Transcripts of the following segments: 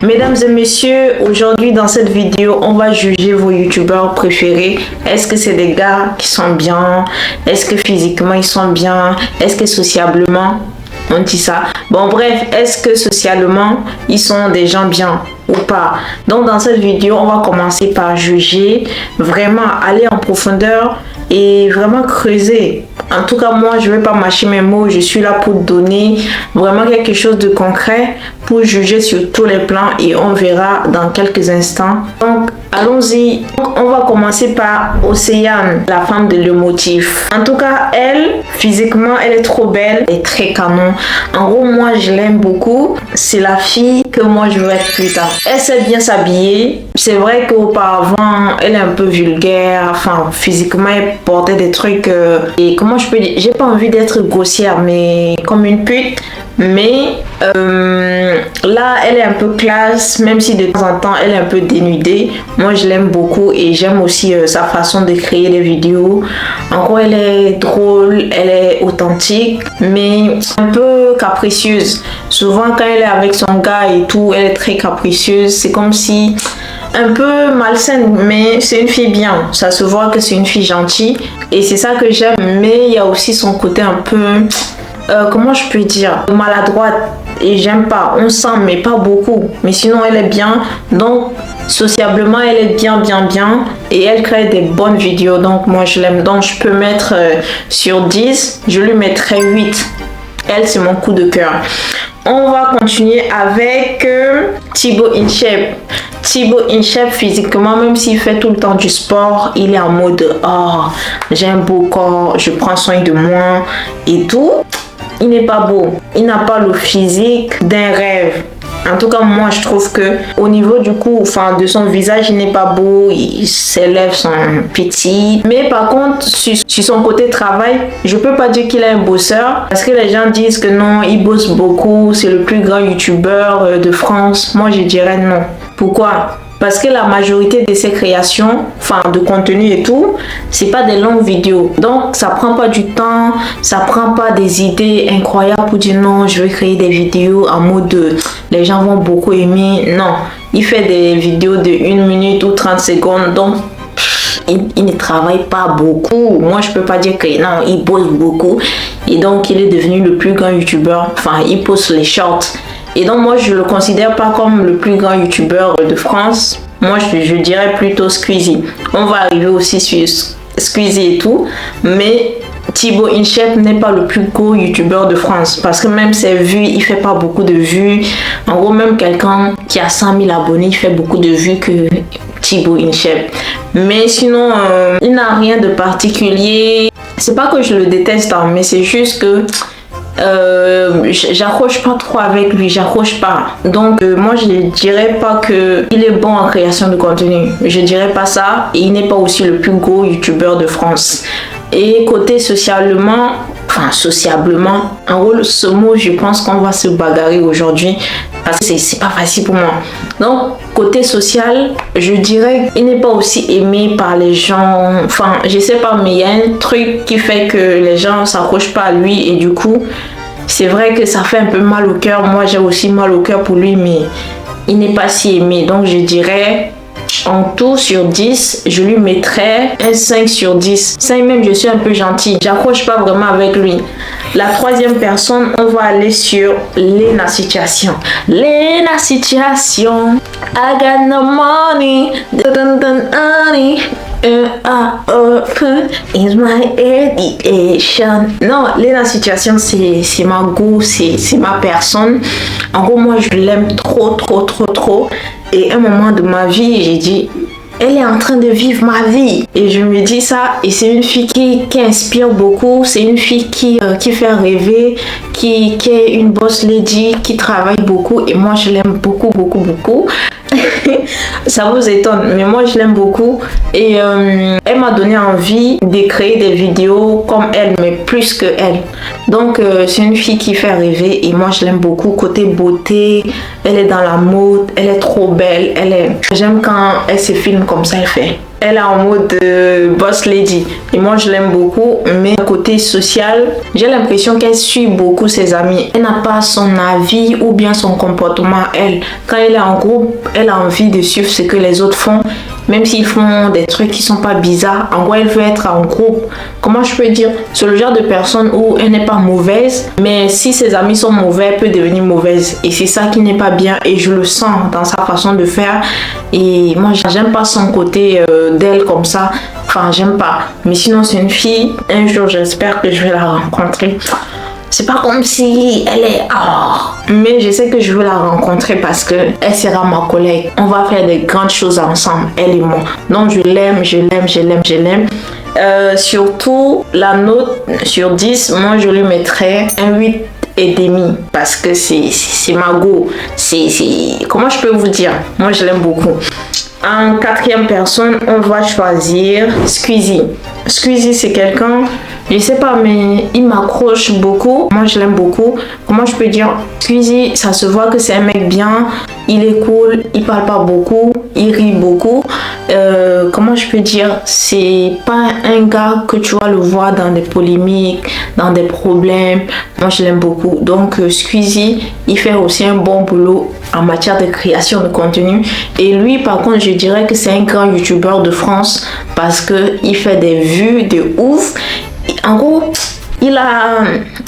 Mesdames et messieurs, aujourd'hui dans cette vidéo, on va juger vos youtubeurs préférés. Est-ce que c'est des gars qui sont bien? Est-ce que physiquement ils sont bien? Est-ce que sociablement, on dit ça? Bon bref, est-ce que socialement ils sont des gens bien ou pas? Donc dans cette vidéo, on va commencer par juger, vraiment aller en profondeur et vraiment creuser. En tout cas, moi, je ne vais pas mâcher mes mots. Je suis là pour donner vraiment quelque chose de concret, pour juger sur tous les plans et on verra dans quelques instants. Donc, allons-y. On va commencer par Océane, la femme de Lemotif. En tout cas, elle, physiquement, elle est trop belle et très canon. En gros, moi, je l'aime beaucoup. C'est la fille que moi, je veux être plus tard. Elle sait bien s'habiller. C'est vrai qu'auparavant, elle est un peu vulgaire. Enfin, physiquement, elle portait des trucs... et comment je peux dire, j'ai pas envie d'être grossière, mais comme une pute. Mais là, elle est un peu classe, même si de temps en temps, elle est un peu dénudée. Moi, je l'aime beaucoup et j'aime aussi sa façon de créer les vidéos. En gros, elle est drôle, elle est authentique, mais un peu capricieuse. Souvent, quand elle est avec son gars et tout, elle est très capricieuse. C'est comme si... un peu malsaine, mais c'est une fille bien. Ça se voit que c'est une fille gentille et c'est ça que j'aime. Mais il y a aussi son côté un peu, comment je peux dire, maladroite. Et j'aime pas. On sent, mais pas beaucoup. Mais sinon, elle est bien. Donc, sociablement, elle est bien. Et elle crée des bonnes vidéos. Donc, moi, je l'aime. Donc, je peux mettre sur 10, je lui mettrai 8. Elle, c'est mon coup de cœur. On va continuer avec Thibaut InShape. Thibaut InShape, physiquement, même s'il fait tout le temps du sport, il est en mode oh, j'ai un beau corps, je prends soin de moi et tout. Il n'est pas beau. Il n'a pas le physique d'un rêve. En tout cas, moi, je trouve que au niveau du cou, enfin, de son visage, il n'est pas beau. Ses lèvres sont petites. Mais par contre, sur son côté travail, je peux pas dire qu'il est un bosseur. Parce que les gens disent que non, il bosse beaucoup. C'est le plus grand youtubeur de France. Moi, je dirais non. Pourquoi? Parce que la majorité de ses créations, enfin de contenu et tout, c'est pas des longues vidéos. Donc ça prend pas du temps, ça prend pas des idées incroyables pour dire non, je vais créer des vidéos en mode les gens vont beaucoup aimer. Non, il fait des vidéos de 1 minute ou 30 secondes. Donc il ne travaille pas beaucoup. Moi je peux pas dire que non, il bosse beaucoup. Et donc il est devenu le plus grand youtubeur. Enfin, il poste les shorts. Et donc moi je le considère pas comme le plus grand youtubeur de France. Moi je dirais plutôt Squeezie. On va arriver aussi sur Squeezie et tout. Mais Thibaut InShape n'est pas le plus gros youtubeur de France. Parce que même ses vues, il fait pas beaucoup de vues. En gros, même quelqu'un qui a 100 000 abonnés, il fait beaucoup de vues que Thibaut InShape. Mais sinon, il n'a rien de particulier. C'est pas que je le déteste, hein, mais c'est juste que j'accroche pas trop avec lui, j'accroche pas. Donc moi je dirais pas que il est bon en création de contenu, je dirais pas ça. Et il n'est pas aussi le plus gros youtubeur de France. Et côté sociablement, enfin sociablement, en gros ce mot je pense qu'on va se bagarrer aujourd'hui parce que c'est pas facile pour moi. Donc côté social, je dirais qu'il n'est pas aussi aimé par les gens. Enfin je sais pas, mais il y a un truc qui fait que les gens s'accrochent pas à lui et du coup c'est vrai que ça fait un peu mal au cœur. Moi j'ai aussi mal au cœur pour lui, mais il n'est pas si aimé. Donc je dirais en tout sur 10, je lui mettrais un 5 sur 10. 5 même, je suis un peu gentille. J'accroche pas vraiment avec lui. La troisième personne, on va aller sur Lena Situation. Lena Situation. I got no money. Is my education. Non, Lena Situation, c'est ma goût, c'est ma personne. En gros, moi, je l'aime trop. Et à un moment de ma vie, j'ai dit, elle est en train de vivre ma vie. Et je me dis ça, et c'est une fille qui inspire beaucoup. C'est une fille qui fait rêver, qui est une boss lady, qui travaille beaucoup. Et moi, je l'aime beaucoup. Ça vous étonne, mais moi, je l'aime beaucoup. Et elle m'a donné envie de créer des vidéos comme elle, mais plus que elle. Donc, c'est une fille qui fait rêver et moi, je l'aime beaucoup. Côté beauté, elle est dans la mode, elle est trop belle. J'aime quand elle se filme comme ça, elle fait... Elle est en mode boss lady. Et moi, je l'aime beaucoup. Mais côté social, j'ai l'impression qu'elle suit beaucoup ses amis. Elle n'a pas son avis ou bien son comportement. Elle, quand elle est en groupe, elle a envie de suivre ce que les autres font. Même s'ils font des trucs qui sont pas bizarres. En gros, elle veut être en groupe. Comment je peux dire? C'est le genre de personne où elle n'est pas mauvaise. Mais si ses amis sont mauvais, elle peut devenir mauvaise. Et c'est ça qui n'est pas bien. Et je le sens dans sa façon de faire. Et moi, j'aime pas son côté d'elle comme ça. Enfin, j'aime pas. Mais sinon, c'est une fille. Un jour, j'espère que je vais la rencontrer. C'est pas comme si elle est... Mais je sais que je veux la rencontrer parce que elle sera ma collègue. On va faire des grandes choses ensemble, elle et moi. Donc, je l'aime. Surtout, la note sur 10, moi, je lui mettrais un 8 et demi parce que c'est ma go. Comment je peux vous dire? Moi, je l'aime beaucoup. En quatrième personne, on va choisir Squeezie. Squeezie, c'est quelqu'un, je sais pas, mais il m'accroche beaucoup. Moi, je l'aime beaucoup. Comment je peux dire? Squeezie, ça se voit que c'est un mec bien. Il est cool, il parle pas beaucoup, il rit beaucoup. Comment je peux dire? C'est pas un gars que tu vas le voir dans des polémiques, dans des problèmes. Moi, je l'aime beaucoup. Donc, Squeezie, il fait aussi un bon boulot en matière de création de contenu. Et lui, par contre, je dirais que c'est un grand youtubeur de France parce qu'il fait des vues de ouf. En gros, il a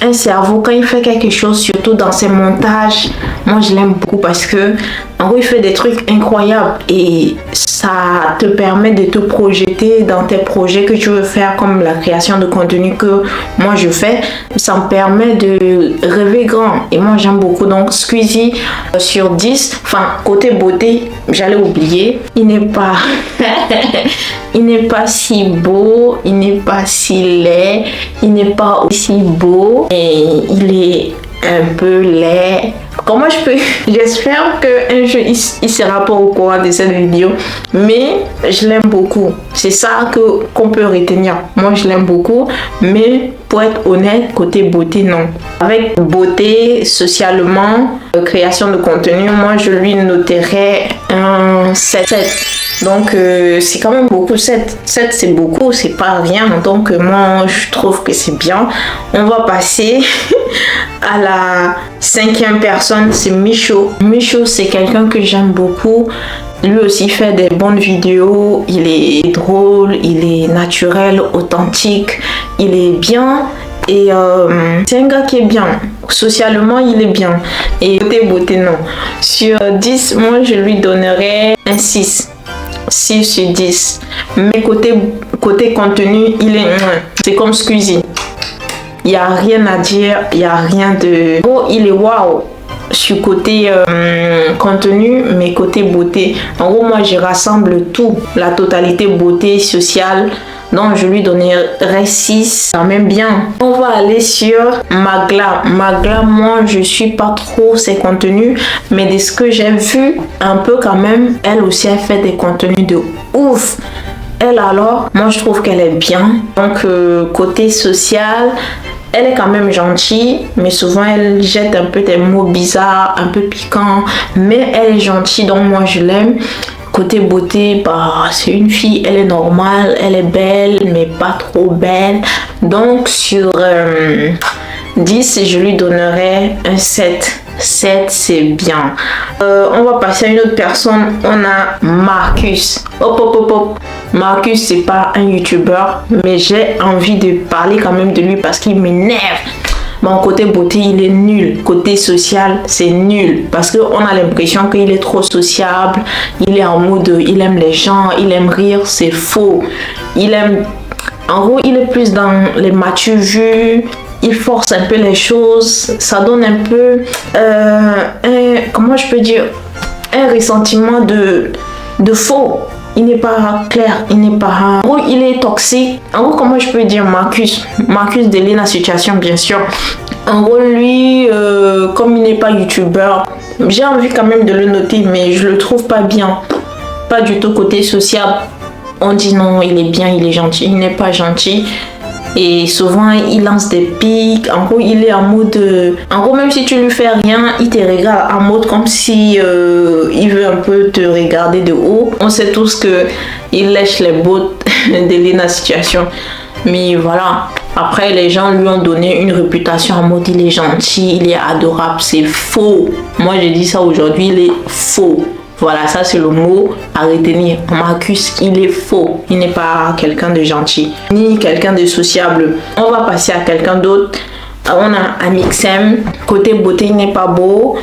un cerveau quand il fait quelque chose, surtout dans ses montages. Moi, je l'aime beaucoup parce que, en gros, il fait des trucs incroyables et ça te permet de te projeter dans tes projets que tu veux faire, comme la création de contenu que moi je fais. Ça me permet de rêver grand et moi, j'aime beaucoup. Donc, Squeezie sur 10. Enfin, côté beauté, j'allais oublier. Il n'est pas... il n'est pas si beau, il n'est pas si laid, il n'est pas aussi beau et il est un peu laid. Comment je peux... J'espère qu'un jour il sera pas au courant de cette vidéo, mais je l'aime beaucoup. C'est ça qu'on peut retenir. Moi, je l'aime beaucoup, mais pour être honnête, côté beauté, non. Avec beauté, socialement, création de contenu, moi, je lui noterais un 7. Donc, c'est quand même beaucoup. 7, c'est beaucoup, c'est pas rien. Donc, moi, je trouve que c'est bien. On va passer à la cinquième personne, c'est Micho. Micho, c'est quelqu'un que j'aime beaucoup. Lui aussi fait des bonnes vidéos. Il est drôle, il est naturel, authentique. Il est bien. Et c'est un gars qui est bien. Socialement, il est bien. Et côté beauté, non. Sur 10, moi, je lui donnerais un 6. 6 sur 10. Mais côté contenu, c'est comme Squeezie. Il n'y a rien à dire, il n'y a rien de... Oh, il est waouh sur côté contenu, mais côté beauté. En gros, moi, je rassemble tout, la totalité beauté sociale. Donc, je lui donnerai 6, quand même bien. On va aller sur Magla. Magla, moi, je suis pas trop ses contenus, mais de ce que j'ai vu, un peu quand même, elle aussi, elle fait des contenus de ouf. Elle alors, moi, je trouve qu'elle est bien. Donc, côté social, elle est quand même gentille, mais souvent, elle jette un peu des mots bizarres, un peu piquants, mais elle est gentille, donc moi, je l'aime. Côté beauté, bah, c'est une fille, elle est normale, elle est belle, mais pas trop belle. Donc, sur 10, je lui donnerais un 7. 7, c'est bien. On va passer à une autre personne. On a Marcus. Hop. Marcus, c'est pas un youtubeur, mais j'ai envie de parler quand même de lui parce qu'il m'énerve. Bon, côté beauté, il est nul. Côté social, c'est nul. Parce qu'on a l'impression qu'il est trop sociable. Il est en mode, il aime les gens, il aime rire. C'est faux. Il aime... En gros, il est plus dans les m'as-tu vu. Il force un peu les choses. Ça donne un peu... comment je peux dire? Un ressentiment de faux. Il n'est pas clair, il n'est pas... En gros, il est toxique. En gros, comment je peux dire Marcus de Lena Situation, bien sûr. En gros, lui, comme il n'est pas youtubeur, j'ai envie quand même de le noter, mais je le trouve pas bien. Pas du tout côté social. On dit non, il est bien, il est gentil. Il n'est pas gentil. Et souvent, il lance des pics. En gros, il est en mode... En gros, même si tu lui fais rien, il te regarde en mode comme si il veut un peu te regarder de haut. On sait tous que il lèche les bottes de la situation. Mais voilà. Après, les gens lui ont donné une réputation en mode il est gentil, il est adorable. C'est faux. Moi, j'ai dit ça aujourd'hui, il est faux. Voilà, ça c'est le mot à retenir. On m'accuse, il est faux. Il n'est pas quelqu'un de gentil, ni quelqu'un de sociable. On va passer à quelqu'un d'autre. On a Amixem. Côté beauté, il n'est pas beau.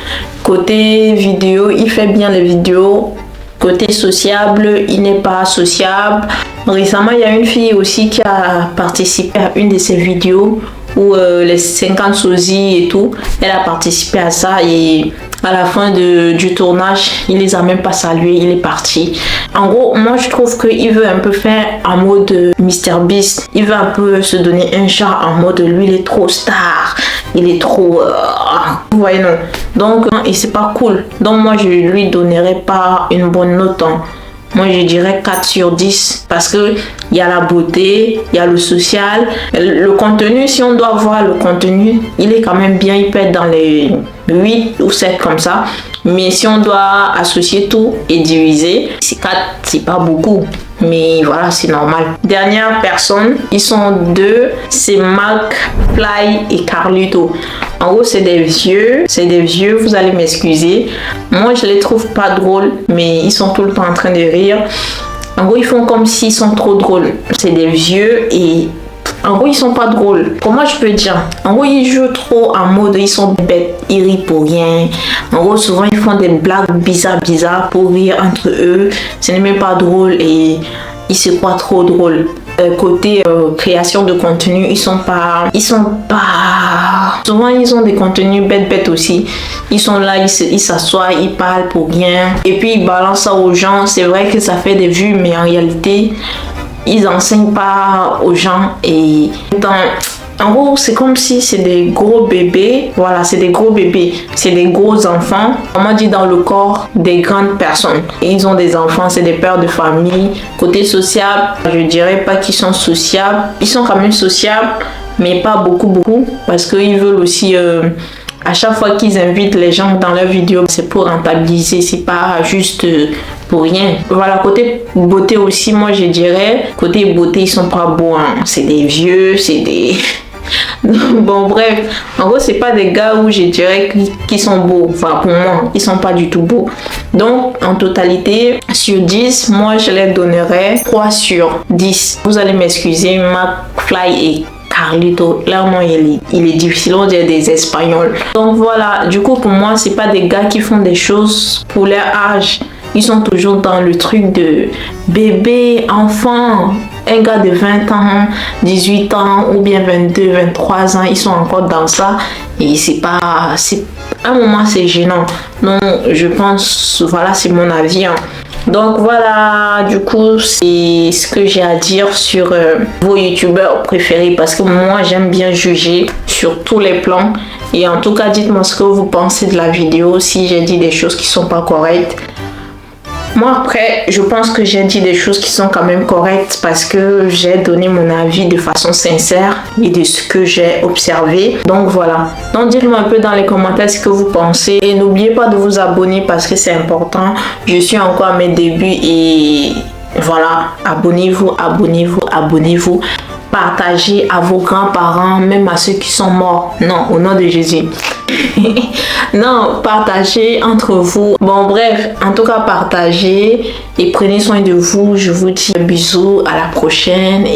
Côté vidéo, il fait bien les vidéos. Côté sociable, il n'est pas sociable. Récemment, il y a une fille aussi qui a participé à une de ses vidéos où les 50 sosies et tout. Elle a participé à ça et à la fin du tournage, il les a même pas salués, il est parti. En gros, moi je trouve qu'il veut un peu faire en mode MrBeast. Il veut un peu se donner un genre en mode lui il est trop star, il est trop... vous voyez non. Donc, et c'est pas cool. Donc moi je lui donnerais pas une bonne note. Hein. Moi, je dirais 4 sur 10 parce que il y a la beauté, il y a le social. Le contenu, si on doit voir le contenu, il est quand même bien. Il peut être dans les 8 ou 7 comme ça. Mais si on doit associer tout et diviser, c'est 4, c'est pas beaucoup. Mais voilà, c'est normal. Dernière personne, ils sont deux, c'est McFly et Carlito. En gros, c'est des vieux, vous allez m'excuser. Moi, je les trouve pas drôles, mais ils sont tout le temps en train de rire. En gros, ils font comme s'ils sont trop drôles. C'est des vieux et en gros, ils sont pas drôles. Comment je peux dire? En gros, ils jouent trop en mode ils sont bêtes, ils rient pour rien. En gros, souvent, ils font des blagues bizarres pour rire entre eux. Ce n'est même pas drôle et ils se croient trop drôles. Côté création de contenu, ils sont pas souvent ils ont des contenus bêtes aussi. Ils sont là, ils s'assoient, ils parlent pour rien et puis ils balancent ça aux gens. C'est vrai que ça fait des vues, mais en réalité ils enseignent pas aux gens et en gros, c'est comme si c'est des gros bébés. Voilà, c'est des gros bébés. C'est des gros enfants. On m'a dit dans le corps des grandes personnes. Ils ont des enfants, c'est des pères de famille. Côté sociable, je dirais pas qu'ils sont sociables. Ils sont quand même sociables, mais pas beaucoup. Parce qu'ils veulent aussi... à chaque fois qu'ils invitent les gens dans leur vidéo, c'est pour rentabiliser. C'est pas juste... pour rien. Voilà, côté beauté aussi, moi je dirais, côté beauté, ils sont pas beaux, hein. C'est des vieux, c'est des... Bon bref, en gros c'est pas des gars où je dirais qu'ils sont beaux. Enfin pour moi, ils sont pas du tout beaux. Donc en totalité, sur 10, moi je les donnerais 3 sur 10. Vous allez m'excuser, McFly et Carlito, clairement il est difficile, on dirait des Espagnols. Donc voilà, du coup pour moi c'est pas des gars qui font des choses pour leur âge. Ils sont toujours dans le truc de bébé, enfant. Un gars de 20 ans, 18 ans ou bien 22, 23 ans, ils sont encore dans ça. Et c'est un moment c'est gênant. Donc je pense, voilà, c'est mon avis. Hein. Donc voilà, du coup, c'est ce que j'ai à dire sur vos youtubeurs préférés. Parce que moi, j'aime bien juger sur tous les plans. Et en tout cas, dites-moi ce que vous pensez de la vidéo. Si j'ai dit des choses qui sont pas correctes. Moi après, je pense que j'ai dit des choses qui sont quand même correctes parce que j'ai donné mon avis de façon sincère et de ce que j'ai observé. Donc voilà. Donc dites-moi un peu dans les commentaires ce que vous pensez. Et n'oubliez pas de vous abonner parce que c'est important. Je suis encore à mes débuts et voilà. Abonnez-vous. Partagez à vos grands-parents, même à ceux qui sont morts. Non, au nom de Jésus. Non, partagez entre vous. Bon, bref, en tout cas, partagez et prenez soin de vous. Je vous dis bisous, à la prochaine.